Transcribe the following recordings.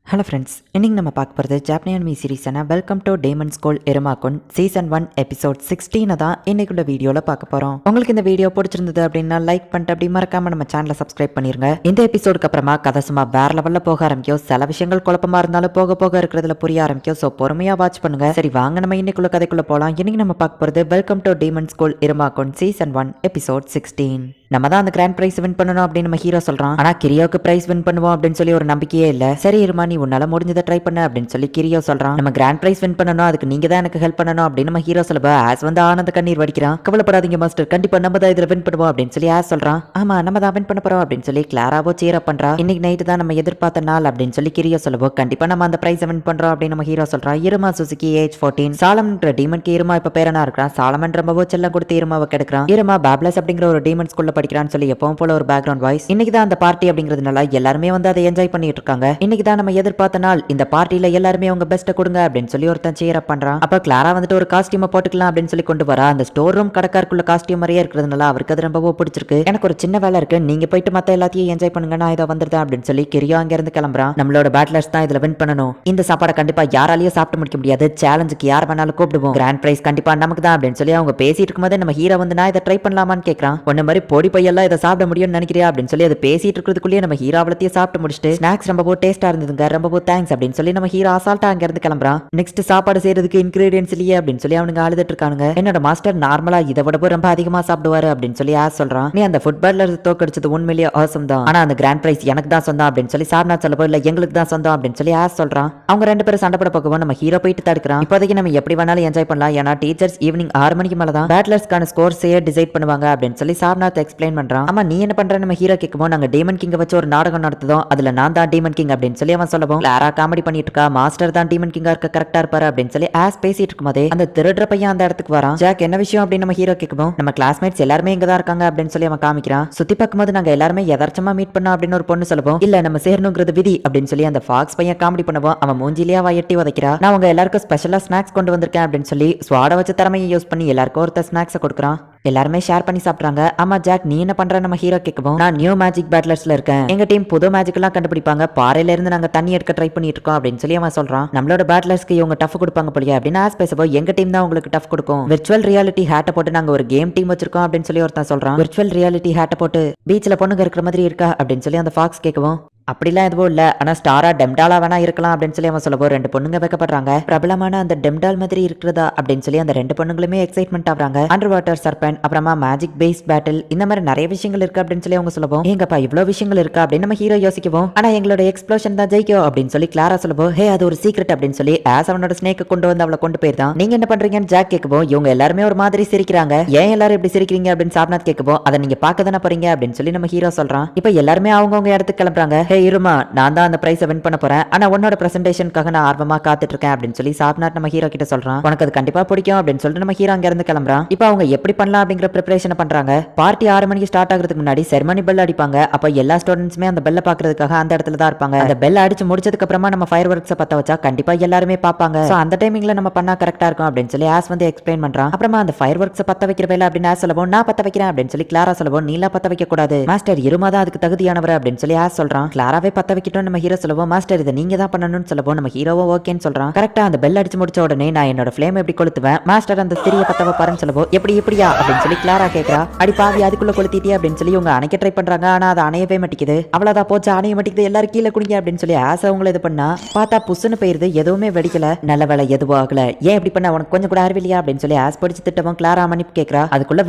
Hello friends, இன்னைக்கு நம்ம பார்க்க போகிறது ஜாப்பனியன் மீ சீரீஸான welcome to demon school Iruma kun season 1 episode 16 தான் இன்னைக்குள்ள வீடியோவில் பார்க்க போகிறோம். உங்களுக்கு இந்த வீடியோ பிடிச்சிருந்தது அப்படின்னா லைக் பண்ணிட்டு அப்படி மறக்காம நம்ம சேனலை சப்ஸ்கிரைப் பண்ணிருங்க. இந்த எபிசோடுக்கு அப்புறமா கதை சும்மா வேற லெவலில் போக ஆரம்பிக்கும். சில விஷயங்கள் குழப்பமா இருந்தாலும் போக போக இருக்கிறதுல புரிய ஆரம்பிக்கும். ஸோ பொறுமையாக வாட்ச் பண்ணுங்க. சரி வாங்க நம்ம இன்னைக்குள்ள கதைக்குள்ள போகலாம். இன்னைக்கு நம்ம பார்க்க போகிறது welcome to demon school Iruma kun season 1 episode 16. நம்ம தான் அந்த கிராண்ட் பிரைஸ் வின் பண்ணணும் அப்படின்னு நம்ம ஹீரோ சொல்றான். ஆனா கிரியோக்கு பிரைஸ் வின் பண்ணுவோம் அப்படின்னு சொல்லி ஒரு நம்பிக்கையே இல்ல. சரி இருமா, நீ உன்னால முடிஞ்சதை ட்ரை பண்ண அப்படின்னு சொல்லி கிரியோ சொல்றான். நம்ம கிராண்ட் பிரைஸ் வின் பண்ணணும், அதுக்கு நீங்க தான் எனக்கு ஹெல்ப் பண்ணணும் அப்படின்னு நம்ம ஹீரோ சொல்ல ஆஸ் வந்து ஆனந்த கண்ணீர் வடிக்கிறான். கவலைப்படாதீங்க மாஸ்டர், கண்டிப்பா நம்ம தான் இதுல வின் பண்ணுவோம் அப்படின்னு சொல்லி ஆஸ் சொல்றான். ஆமா நம்ம தான் வின் பண்ண போறோம் அப்படின்னு சொல்லி கிளாராவோ சேர் அப் பண்றா. இன்னைக்கு நைட்டு தான் நம்ம எதிர்பார்த்த நாள் அப்படின்னு சொல்லி கிரியோ சொல்லவோ கண்டிப்பா நம்ம அந்த பிரைஸ் வின் பண்றோம் அப்படின்னு நம்ம ஹீரோ சொல்றான். இருமா சுசுகி ஏஜ் 14 சாலமன்ற டீமனுக்கு இருமா இப்ப பேரனா இருக்கிறான். சாலமன் ரொம்பவோ செல்லம் கொடுத்து இருமாவை கெடுக்கிறான். இருமா பேப்லஸ் அப்படிங்கிற ஒரு டீமன் ஸ்கூல்ல படிக்கிறான்னு சொல்லி எப்பவும் போல ஒரு பேக்ரவுண்ட் வாய்ஸ். இன்னைக்கு தான் அந்த பார்ட்டி அப்படிங்கிறதுனால எல்லாருமே வந்து அதை என்ஜாய் பண்ணிட்டு இருக்காங்க. இன்னைக்கு தான் நம்ம எதிர்பார்த்த நாள். இந்த பார்ட்டில எல்லாருமே உங்க பெஸ்ட்டை கொடுங்க அப்படின்னு சொல்லி ஒருத்தன் சேர் அப் பண்றான். அப்ப கிளாரா வந்துட்டு ஒரு காஸ்டியூமை போட்டுக்கலாம் அப்படின்னு சொல்லி கொண்டு வரா. அந்த ஸ்டோர் ரூம் கடைக்காருக்குள்ள காஸ்டியூம் மாதிரியே இருக்கிறதுனால அவருக்கு அது ரொம்பவோ பிடிச்சிருக்கு. எனக்கு ஒரு சின்ன வேலை இருக்கு, நீங்க போயிட்டு மத்த எல்லாத்தையும் என்ஜாய் பண்ணுங்க, நான் இதை வந்துருதேன் அப்படின்னு சொல்லி கிரியோ அங்க இருந்து கிளம்புறான். நம்மளோட பேட்லர்ஸ் தான் இதுல வின் பண்ணணும். இந்த சாப்பாடை கண்டிப்பா யாராலையும் சாப்பிட்டு முடிக்க முடியாது. சேலஞ்சுக்கு யார் வேணாலும் கூப்பிடுவோம். கிராண்ட் பிரைஸ் கண்டிப்பா நமக்கு தான் அப்படின்னு சொல்லி அவங்க பேசிட்டு இருக்கும்போது நம்ம ஹீரோ வந்து நான் இதை ட்ரை பண்ணலாமான்னு கேட்கறான். ஒன்ன மாதிரி பொடி பையெல்லாம் இதை சாப்பிட முடியும்னு நினைக்கிறியா அப்படின்னு சொல்லி அதை பேசிட்டு இருக்கிறதுக்குள்ளேயே நம்ம ஹீரோ அவளத்தையே சாப்பிட்டு முடிச்சுட்டு ஸ்நாக்ஸ் ரொம்ப டேஸ்டா இருந்ததுங்க, ரொம்ப தேங்க்ஸ் அப்படின்னு சொல்லி நம்ம ஹீரோ அசால்ட்டா அங்க இருந்து கிளம்புறான். நெக்ஸ்ட் சாப்பாடு செய்யறதுக்கு இன்கிரீடியன்ஸ் இல்லையே அப்படின்னு சொல்லி அவனுங்க அழுதுட்டு இருக்கானுங்க. என்னோட மாஸ்டர் நார்மலா இதை விட ரொம்ப அதிகமா சாப்பிடுவாரு அப்படின்னு சொல்லி ஆஸ் சொல்றான். நீ அந்த ஃபுட்பாலர் தோக்கடிச்சது உண்மையிலேயே ஆசம் தான், ஆனா அந்த கிராண்ட் பிரைஸ் எனக்கு தான் சொந்தம் அப்படின்னு சொல்லி சாப்னா சொல்லப்போ இல்ல எங்களுக்கு தான் சொந்தம் அப்படின்னு சொல்லி ஆஸ் சொல்றான். அவங்க ரெண்டு பேரும் சண்டை போட போகவும் நம்ம ஹீரோ போயிட்டு தடுக்கிறான். இப்போதைக்கு நம்ம எப்படி வேணாலும் என்ஜாய் பண்ணலாம், ஏன்னா டீச்சர்ஸ் ஈவினிங் 6 மணிக்கு மேல தான் பேட்லர்ஸ்க்கான ஸ்கோர்ஸையே டிசைட் பண்ணுவாங்க அப்படின்னு சொல்லி சாப்னாத் எக்ஸ்பிளைன் பண்றான். ஆமா நீ என்ன பண்ற நம்ம ஹீரோ கேட்கும். நாங்க டீமன் கிங்க வச்சு ஒரு நாடகம் நடத்துதோம், அதுல நான் தான் டீமன் கிங் அப்படின்னு சொல்லி அவன் சொல்லவும் கிளாரா காமெடி பண்ணிட்டு இருக்கா. மாஸ்டர் தான் டீமன் கிங்கா இருக்க கரெக்டா இருப்பாரு அப்படின்னு சொல்லி ஆஸ் பேசிட்டு இருக்கும்போதே அந்த திருடுற பையன் அந்த இடத்துக்கு வரான். ஜாக் என்ன விஷயம் அப்படின்னு நம்ம ஹீரோ கேட்கும். நம்ம கிளாஸ்மேட்ஸ் எல்லாருமே இங்க தான் இருக்காங்க அப்படின்னு சொல்லி அவன் காமிக்கிறான். சுத்தி பார்க்கும்போது நாங்க எல்லாருமே எதார்ச்சமா மீட் பண்ணோம் அப்படின்னு ஒரு பொண்ணு சொல்லுவோம். இல்ல நம்ம சேரணுங்கிறது விதி அப்படின்னு சொல்லி அந்த ஃபாக்ஸ் பையன் காமெடி பண்ணுவோம். அவன் மூஞ்சிலியா வயட்டி உதைக்கிறா. நான் உங்க எல்லாருக்கும் ஸ்பெஷலா ஸ்நாக்ஸ் கொண்டு வந்திருக்கேன் அப்படின்னு சொல்லி ஸ்வாட வச்ச திறமையை யூஸ் பண்ணி எல்லாருக்கும் ஒருத்தர் ஸ்நாக்ஸை கொடுக்குறான். எல்லாருமே ஷேர் பண்ணி சாப்பிட்றாங்க. ஆமா ஜாக் நீ என்ன பண்ற நம்ம ஹீரோ கேட்கவும் நான் நியூ மேஜிக் பேட்லர்ஸ்ல இருக்கேன், எங்க டீம் புது மேஜிக் எல்லாம் கண்டுபிடிப்பாங்க, பாறையில இருந்து நாங்க தண்ணி எடுக்க ட்ரை பண்ணிட்டு இருக்கோம் அப்படின்னு சொல்லி அவன் சொல்றான். நம்மளோட பேட்லர்ஸ்க்கு இவங்க டஃப் கொடுப்பாங்க போலியா அப்படின்னு ஆஸ் பேசப்போ எங்க டீம் தான் உங்களுக்கு டஃப் கொடுக்கும், விர்ச்சுவல் ரியாலிட்டி ஹேட்டை போட்டு நாங்க ஒரு கேம் டீம் வச்சிருக்கோம் அப்படின்னு சொல்லி ஒருத்தன் சொல்றான். விர்ச்சுவல் ரியாலிட்டி ஹேட்டை போட்டு பீச்ல பொண்ணுங்க இருக்கிற மாதிரி இருக்கா அப்படின்னு சொல்லி அந்த ஃபாக்ஸ் கேட்கவும் அப்படிலாம் எதுவும் இல்ல, ஆனா ஸ்டாரா டெம்டாலா வேணா இருக்கலாம் அப்படின்னு சொல்லி அவன் சொல்லப்போ ரெண்டு பொண்ணுங்க வைக்கப்படுறாங்க. பிரபலமான அந்த டெம்டால் மாதிரி இருக்கிறதா அப்படின்னு சொல்லி அந்த ரெண்டு பொண்ணுங்களுமே எக்ஸைட்மெண்ட் ஆகுறாங்க. அண்டர் வாட்டர் சர்பன், அப்புறமா மேஜிக் பேஸ் பேட்டில், இந்த மாதிரி நிறைய விஷயங்கள் இருக்கு அப்படின்னு சொல்லி அவங்க சொல்லவும் எங்கப்பா இவ்வளவு விஷயங்கள் இருக்கா அப்படின்னு நம்ம ஹீரோ யோசிக்கவும் ஆனா எங்களோட எக்ஸ்ப்ளோஷன் தான் ஜெயிக்கும் அப்படின்னு சொல்லி கிளாரா சொல்லவும் ஹே அது ஒரு சீக்ரெட் அப்படின்னு சொல்லி ஆஸ் அவனோட ஸ்னேக்கை கொண்டு வந்து அவளை கொண்டு போயிருந்தான். நீங்க என்ன பண்றீங்கன்னு ஜாக் கேட்கவும் இவங்க எல்லாருமே ஒரு மாதிரி சிரிக்கிறாங்க. ஏன் எல்லாரும் இப்படி சிரிக்கிறீங்க அப்படின்னு சாப்னாத் கேட்கவும் அதை நீங்க பார்க்க தானே போறீங்க அப்படின்னு சொல்லி நம்ம ஹீரோ சொல்றான். இப்ப எல்லாருமே அவங்கவுங்க இடத்துக்கு கிளம்புறாங்க. ஹே இருமா, நான் தான் அந்த பிரைஸை வின் பண்ண போறேன், ஆனா உன்னோட பிரசன்டேஷனுக்காக நான் ஆர்வமா காத்துட்டு இருக்கேன் அப்படின்னு சொல்லி சாப்னாத் நம்ம ஹீரோ கிட்ட சொல்றான். உனக்கு அது கண்டிப்பா பிடிக்கும் அப்படின்னு சொல்லிட்டு நம்ம ஹீரோ அங்க இருந்து கிளம்புறான். இப்போ அவங்க எப்படி பண்ணலாம் அப்படிங்கிற ப்ரிப்பரேஷன் பண்றாங்க. பார்ட்டி 6 மணிக்கு ஸ்டார்ட் ஆகிறதுக்கு முன்னாடி செரமனி பெல் அடிப்பாங்க. அப்ப எல்லா ஸ்டூடெண்ட்ஸுமே அந்த பெல்ல பாக்குறதுக்காக அந்த இடத்துல தான் இருப்பாங்க. அந்த பெல் அடிச்சு முடிச்சதுக்கு அப்புறமா நம்ம ஃபயர் ஒர்க்ஸை பத்த வச்சா கண்டிப்பா எல்லாருமே பாப்பாங்க. சோ அந்த டைமிங்ல நம்ம பண்ணா கரெக்டா இருக்கும் அப்படின்னு சொல்லி ஆஸ் வந்து எக்ஸ்பிளைன் பண்றான். அப்புறமா அந்த ஃபயர் ஒர்க்ஸை பத்த வைக்கிற வேலை அப்படின்னு ஆஸ் சொல்லவும் நான் பத்த வைக்கிறேன் அப்படின்னு சொல்லி கிளாரா சொல்லவும் நீலா பத்த வைக்க கூடாது மாஸ்டர், இருமா தான் அதுக்கு தகுதியானவர் அப்படின்னு சொல்லி ஆஸ் சொல்றான். கிளாராவே பத்த வைக்கிட்டோம் நம்ம ஹீரோ சொல்லவும் மாஸ்டர் இதை நீங்க தான் பண்ணணும்னு சொல்லவும் நம்ம ஹீரோவும் ஓகேன்னு சொல்றான். கரெக்டா அந்த பெல் அடிச்சு முடிச்ச உடனே நான் என்னோட ஃப்ளேம் எப்படி கொளுத்துவேன் மாஸ்டர், அந்த திரிய பத்தவ பாருன்னு சொல்லவும் எப்படியா அப்படின்னு சொல்லி கிளாரா கேட்கறா. அடி பாவி அதுக்குள்ள கொளுத்திட்டியா அப்படின்னு சொல்லி இவங்க அணைக்க ட்ரை பண்றாங்க. ஆனா அது அணையவே மாட்டேங்குது. அவ்வளவுதான் போச்சு, அணைய மாட்டேங்குது, எல்லாரும் கீழே குடிங்க அப்படின்னு சொல்லி ஆசை அவங்கள இது பண்ணா பார்த்தா புசுன்னு போயிருது, எதுவுமே வெடிக்கல. நல்ல வேலை எதுவும் ஆகல, ஏன் இப்படி பண்ண, உனக்கு கொஞ்சம் கூட அறிவில்லையா அப்படின்னு சொல்லி ஆஸ் படிச்சு திட்டவும் கிளாரா மன்னிப்பு கேட்கறா. அதுக்குள்ள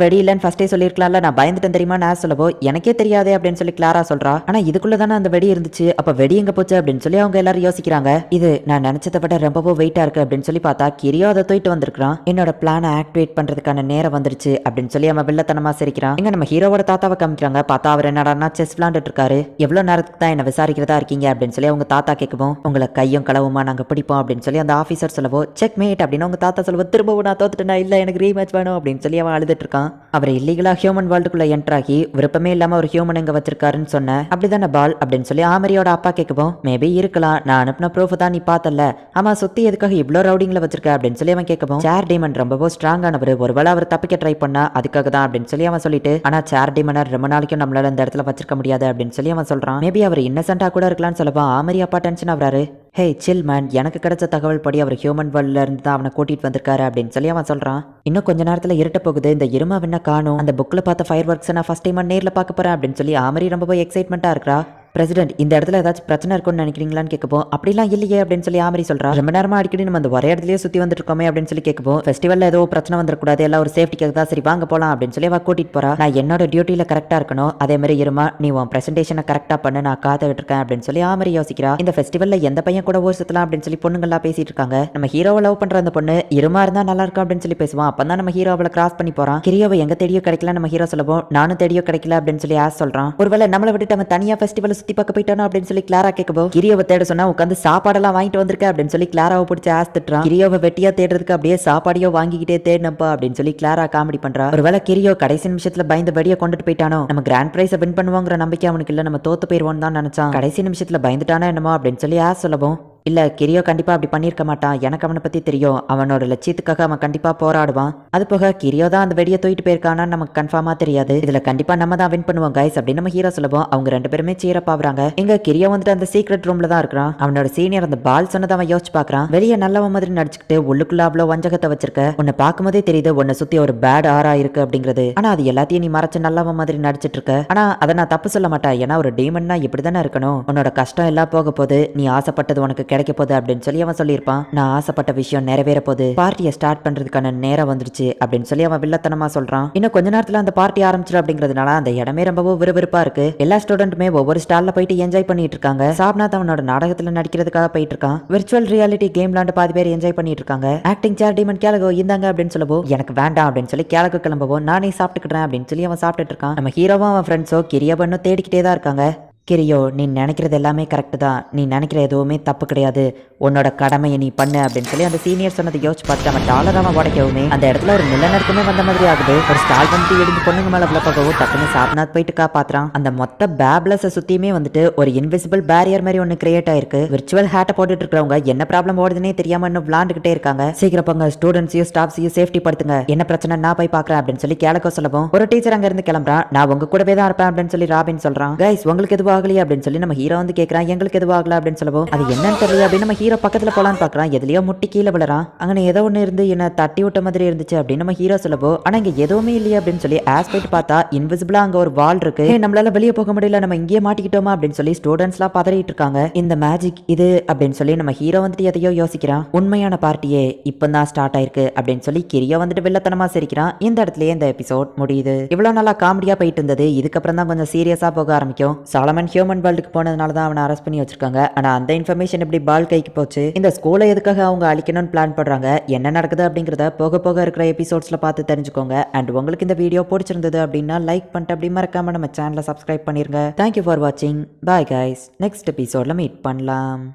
வெடி இல்லன்னு ஃபர்ஸ்டே சொல்லிருக்கலாம்ல, நான் பயந்துட்டேன் தெரியுமா ஆஸ் சொல்லவோ எனக்கே தெரியாதே அப்படின்னு சொல்லி கிளாரா சொல்றா. ஆனா இதுக்குள்ள தானே அந்த வெடி இருந்துச்சு, அப்ப வெடி எங்க போச்சு அப்படின்னு சொல்லி அவங்க எல்லாரும் யோசிக்கிறாங்க. இது நான் நினைச்சதை விட ரொம்பவோ வெயிட்டா இருக்கு அப்படின்னு சொல்லி பார்த்தா கிரியோ அதை தூக்கிட்டு வந்திருக்கான். என்னோட பிளானை ஆக்டிவேட் பண்றதுக்கான நேரம் வந்துருச்சு அப்படின்னு சொல்லி அவன் வில்லத்தனமா சிரிக்கிறான். இங்க நம்ம ஹீரோவோட தாத்தாவை காமிக்கிறாங்க. பார்த்தா அவர் என்னடான்னா செஸ் விளாண்டுட்டு இருக்காரு. எவ்வளவு நேரத்துக்கு தான் என்ன விசாரிக்கிறதா இருக்கீங்க அப்படின்னு சொல்லி அவங்க தாத்தா கேட்கவும் உங்களை கையும் களவுமா நாங்க பிடிப்போம் அப்படின்னு சொல்லி அந்த ஆபீசர் சொல்லவோ செக் மேட் அப்படின்னு அவங்க தாத்தா சொல்லவோ திரும்பவும் நான் தோத்துட்டேனா, இல்ல எனக்கு ரீமேட்ச் வேணும் அப்படின்னு சொல்லி அவன் அழுதுட்டு இருக்கான். அவர் இல்லீகலா ஹியூமன் வேர்ல்டுக்குள்ள என்டர் ஆகி விருப்பமே இல்லாம ஒரு ஹியூமன் எங்க வச்சிருக்காருன்னு சொன்ன அப்படிதானே பால் அப்படின்னு சொல்லி சொல்லி ஆமரியோட அப்பா கேட்கவும், மேபி இருக்கலாம், நான் அனுப்பின ப்ரூஃப் தான் நீ பார்த்தல, ஆமா சுத்தி எதுக்காக இவ்ளோ ரவுடிங்ல வச்சிருக்க அப்படின்னு சொல்லி அவன் கேட்கவும், சேர் டீமன் ரொம்பவும் ஸ்ட்ராங்கானவர், ஒருவேளை அவர் தப்பிக்க ட்ரை பண்ணா அதுக்காக தான் அப்படின்னு சொல்லி அவன் சொல்லிட்டு, ஆனா சேர் டீமனை ரொம்ப நாளைக்கும் நம்மளால இந்த இடத்துல வச்சிருக்க முடியாது அப்படின்னு சொல்லி அவன் சொல்றான். மேபி அவர் இன்னசென்ட்டா கூட இருக்கலாம்னு சொல்லப்போ ஆமரி அப்பா டென்ஷன் ஆகுறாரு. ஹே சில் மேன், எனக்கு கிடைச்ச தகவல் படி அவர் ஹியூமன் வேர்ல்ட்ல இருந்து தான் அவனை கூட்டிட்டு வந்திருக்காரு அப்படின்னு சொல்லி அவன் சொல்றான். இன்னும் கொஞ்ச நேரத்துல இருட்ட போகுது, இந்த இருமா என்ன காணும், அந்த புக்ல பார்த்த ஃபயர் ஒர்க்ஸ் நான் ஃபர்ஸ்ட் டைம் நேர்ல பார்க்க போறேன் அப்படின்னு சொல்லி ஆமரி ரொம்ப எக்ஸைட்மெண்டா இருக்கா. பிரசிடென்ட், இந்த இடத்துல ஏதாச்சும் பிரச்சனை இருக்கும்னு நினைக்கிறீங்களான்னு கேட்கப்போ, அப்படிலாம் இல்லையே அப்படின்னு சொல்லி ஆமரி சொல்றா. ரொம்ப நேரமா அடிக்கடி நம்ம அந்த ஒரே இடத்துலயே சுத்தி வந்துட்டு இருக்கோமே அப்படின்னு சொல்லி கேட்கப்போ, ஃபெஸ்டிவல்ல ஏதோ பிரச்சனை வந்துடக்கூடாது, எல்லாம் ஒரு சேஃப்டிக்காக தான், சரி வாங்க போலாம் அப்படின்னு சொல்லி அவ கூட்டிட்டு போறா. நான் என்னோட டியூட்டியில கரெக்டா இருக்கணும், அதே மாதிரி இருமா நீ உன் பிரசன்டேஷனை கரெக்டா பண்ணு, நான் காத்துக்கிட்டு இருக்கேன் அப்படின்னு சொல்லி ஆமரி யோசிக்கிறா. இந்த ஃபெஸ்டிவல்ல எந்த பையன் கூட ஊர் சுத்தலாம் அப்படின்னு சொல்லி பொண்ணுங்கள்லாம் பேசிட்டு இருக்காங்க. நம்ம ஹீரோவை லவ் பண்ற அந்த பொண்ணு இருமா இருந்தா நல்லா இருக்கும் அப்படின்னு சொல்லி பேசுவான். அப்பதான் நம்ம ஹீரோ அவளை கிராஸ் பண்ணி போறான். கிரியோவை எங்க தேடியோ கிடைக்கல, நம்ம ஹீரோ சொல்லவும் நானும் தேடியோ கிடைக்கல அப்படின்னு சொல்லி ஆஸ் சொல்றான். ஒருவேளை நம்மளை விட்டுட்டு அவன் தனியா ஃபெஸ்டிவல் சுத்தி பார்க்க போயிட்டானோ அப்படின்னு சொல்லி கிளாரா கேட்கவும், கிரியோவை தேட சொன்னா உட்காந்து சாப்பாடெல்லாம் வாங்கிட்டு வந்திருக்க அப்படின்னு சொல்லி கிளாராவை பிடிச்சி ஆஸ் திட்டுறான். கிரியோவை வெட்டியா தேடுறதுக்கு அப்படியே சாப்பாடியோ வாங்கிக்கிட்டே தேடினப்பா அப்படின்னு சொல்லி கிளாரா காமெடி பண்றா. ஒருவேளை கிரியோ கடைசி நிமிஷத்துல பயந்த வெடியை கொண்டுட்டு போயிட்டானோ, நம்ம கிராண்ட் பிரைஸை வின் பண்ணுவோங்கிற நம்பிக்கை அவனுக்கு இல்ல, நம்ம தோத்து போயிருவோம் தான் நினைச்சான், கடைசி நிமிஷத்துல பயந்துட்டானோ என்னமோ அப்படின்னு சொல்லி ஆஸ் சொல்லவும், இல்ல கிரியோ கண்டிப்பா அப்படி பண்ணிருக்க மாட்டான், எனக்கு அவனை பத்தி தெரியும், அவனோட லட்சியத்துக்காக அவன் கண்டிப்பா போராடுவான், அது போக கிரியோ தான் அந்த வெடியை தூக்கிட்டு போயிருக்கானான்னு நமக்கு கன்ஃபார்மா தெரியாது, இதுல கண்டிப்பா நம்ம தான் வின் பண்ணுவோம் கைஸ் அப்படின்னு நம்ம ஹீரோ சொல்லுவோம். அவங்க ரெண்டு பேருமே சீரப் ஆகுறாங்க. எங்க கிரியோ வந்துட்டு அந்த சீக்ரெட் ரூம்ல தான் இருக்கிறான். அவனோட சீனியர் அந்த பால் சொன்னதை அவன் யோசிச்சு பாக்குறான். வெளியே நல்லவன் மாதிரி நடிச்சுக்கிட்டு உள்ளுக்குள்ள அவ்வளவு வஞ்சகத்தை வச்சிருக்க, உன்னை பார்க்கும்போதே தெரியுது உன்னை சுத்தி ஒரு பேட் ஆரா இருக்கு அப்படிங்கிறது, ஆனா அது எல்லாத்தையும் நீ மறைச்சு நல்லவன் மாதிரி நடிச்சிட்டு இருக்க, ஆனா அதை நான் தப்பு சொல்ல மாட்டேன், ஏன்னா ஒரு டீமன்னா இப்படிதானே இருக்கணும், உன்னோட கஷ்டம் எல்லாம் போக போது, நீ ஆசைப்பட்டது உனக்கு கிடைக்க போகுது அப்படின்னு சொல்லி அவன் சொல்லியிருப்பான். நான் ஆசைப்பட்ட விஷயம் நிறைவேற போது, பார்ட்டியை ஸ்டார்ட் பண்றதுக்கான நேரம் வந்துருச்சு அப்படின்னு சொல்லி அவன் வில்லத்தனமா சொல்றான். இன்னும் கொஞ்ச நேரத்துல அந்த பார்ட்டி ஆரம்பிச்சிடும் அப்படிங்கிறதுனால அந்த இடமே ரொம்பவும் விறுவிறுப்பா இருக்கு. எல்லா ஸ்டூடெண்ட்டுமே ஒவ்வொரு ஸ்டால்ல போயிட்டு என்ஜாய் பண்ணிட்டு இருக்காங்க. சாப்நாத் அவனோட நாடகத்துல நடிக்கிறதுக்காக போயிட்டு இருக்கான். விர்ச்சுவல் ரியாலிட்டி கேம் விளாண்டு பாதி பேர் என்ஜாய் பண்ணிட்டு இருக்காங்க. ஆக்டிங் சேர் டீமன் கேலகோ இந்தாங்க அப்படின்னு சொல்லவோ, எனக்கு வேண்டாம் அப்படின்னு சொல்லி கேலகோ கிளம்பவோ, நானே சாப்பிட்டுக்கிறேன் அப்படின்னு சொல்லி அவன் சாப்பிட்டுட்டு இருக்கான். நம்ம ஹீரோவும் அவன் ஃப்ரெண்ட்ஸோ கிரியாபன்னு தேடிக்கிட்டே தான் இருக்காங்க. கிரியோ, நீ நினைக்கிறது எல்லாமே கரெக்டு தான், நீ நினைக்கிற எதுவுமே தப்பு கிடையாது, உன்னோட கடமையை நீ பண்ணு அப்படின்னு சொல்லி அந்த சீனியர் சொன்னதை யோசிச்சு பார்த்து அவன் டாலர் அவன் உடைக்கவுமே அந்த இடத்துல ஒரு நிலநடுக்கமே வந்த மாதிரி ஆகுது. ஒரு ஸ்டால் வந்துட்டு இடிஞ்சு பொண்ணுங்க மேல விளப்பகவும் டக்குன்னு சாப்நாத் போயிட்டு காப்பாத்துறான். அந்த மொத்த பேப்லஸை சுத்தியுமே வந்துட்டு ஒரு இன்விசிபிள் பேரியர் மாதிரி ஒன்று கிரியேட் ஆயிருக்கு. விர்ச்சுவல் ஹேட்டை போட்டுட்டு இருக்கிறவங்க என்ன ப்ராப்ளம் ஓடுதுன்னே தெரியாம இன்னும் விளாண்டுகிட்டே இருக்காங்க. சீக்கிரம் போங்க, ஸ்டூடெண்ட்ஸையும் ஸ்டாஃப்ஸையும் சேஃப்டி படுத்துங்க, என்ன பிரச்சனை நான் போய் பாக்குறேன் அப்படின்னு சொல்லி கேலகோ சொல்லவும், ஒரு டீச்சர் அங்க இருந்து கிளம்புறான். நான் உங்க கூடவே தான் இருப்பேன் அப்படின்னு சொல்லி ராபின் சொல்றான். கைஸ், உங்களுக்கு எதுவும் ஆகலையா அப்படின்னு சொல்லி நம்ம ஹீரோ வந்து கேட்கறான். எங்களுக்கு எதுவும் ஆகல அப்படின்னு சொல்லவும், அது என்னன்னு தெரியல அப்படின்னு நம்ம ஹீரோ பக்கத்துல போலான்னு பாக்குறான். எதுலயோ முட்டி கீழே விழுறான். அங்கே ஏதோ ஒன்று இருந்து என்ன தட்டி விட்ட மாதிரி இருந்துச்சு அப்படின்னு நம்ம ஹீரோ சொல்லவோ, ஆனா இங்க எதுவுமே இல்லையா அப்படின்னு சொல்லி ஆஸ் போயிட்டு பார்த்தா இன்விசிபிளா அங்க ஒரு வால் இருக்கு. நம்மளால வெளியே போக முடியல, நம்ம இங்கேயே மாட்டிக்கிட்டோமா அப்படின்னு சொல்லி ஸ்டூடெண்ட்ஸ் எல்லாம் பதறிட்டு இருக்காங்க. இந்த மேஜிக் இது அப்படின்னு சொல்லி நம்ம ஹீரோ வந்துட்டு எதையோ யோசிக்கிறான். உண்மையான பார்ட்டியே இப்பதான் ஸ்டார்ட் ஆயிருக்கு அப்படின்னு சொல்லி கிரியோ வந்துட்டு வில்லத்தனமா சிரிக்கிறான். இந்த இடத்துலயே இந்த எபிசோட் முடியுது. இவ்வளவு நாளா காமெடியா போயிட்டு இருந்தது, இதுக்கப்புறம் தான் கொஞ்சம் சீரியஸா போக ஆரம்பிக்கும். சாலமன் ஹியூமன் வேர்ல்டுக்கு போனதுனால தான் அவனை அரெஸ்ட் பண்ணி வச்சிருக்காங்க. ஆனா அந்த இன்ஃபர்மேஷன் எப்படி பால் கைக்கு போச்சு, இந்த ஸ்கூலை எதுக்காக அவங்க அழிக்கணும்னு பிளான் பண்றாங்க, என்ன நடக்குது அப்படிங்கறத போக போக இருக்கிற எபிசோட்ஸ்ல பார்த்து தெரிஞ்சுக்கோங்க. அண்ட் உங்களுக்கு இந்த வீடியோ பிடிச்சிருந்தது அப்படின்னா லைக் பண்ணிட்டு அப்படி மறக்காம நம்ம சேனலை சப்ஸ்கிரைப் பண்ணிருங்க. தேங்க்யூ ஃபார் வாட்சிங். பாய் கைஸ், நெக்ஸ்ட் எபிசோட்ல மீட் பண்ணலாம்.